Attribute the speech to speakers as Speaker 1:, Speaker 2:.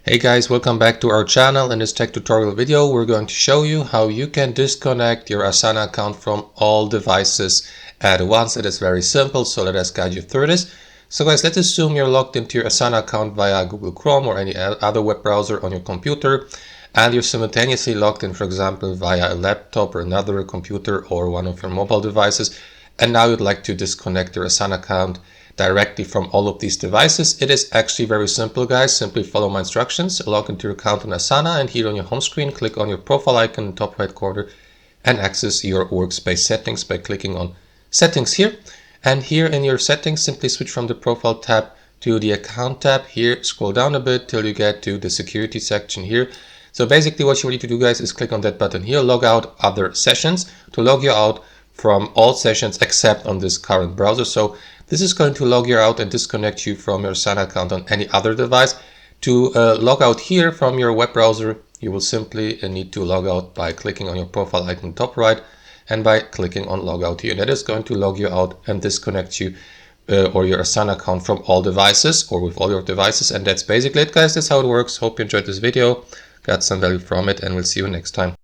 Speaker 1: Hey guys, welcome back to our channel. In this tech tutorial video, we're going to show you how you can disconnect your Asana account from all devices at once. It is very simple, so let us guide you through this. So guys, let's assume you're logged into your Asana account via Google Chrome or any other web browser on your computer, and you're simultaneously logged in, for example, via a laptop or another computer or one of your mobile devices, and now you'd like to disconnect your Asana account directly from all of these devices. It is actually very simple, guys. Simply follow my instructions, log into your account on Asana, and here on your home screen, click on your profile icon in the top right corner and access your workspace settings by clicking on settings here. And here in your settings, simply switch from the profile tab to the account tab. Here, scroll down a bit till you get to the security section here. So basically what you need to do, guys, is click on that button here, log out other sessions, to log you out from all sessions except on this current browser. So this is going to log you out and disconnect you from your Asana account on any other device. To log out here from your web browser, you will simply need to log out by clicking on your profile icon top right and by clicking on log out here. That is going to log you out and disconnect you or your Asana account from all devices or with all your devices. And that's basically it, guys. That's how it works. Hope you enjoyed this video, got some value from it, and we'll see you next time.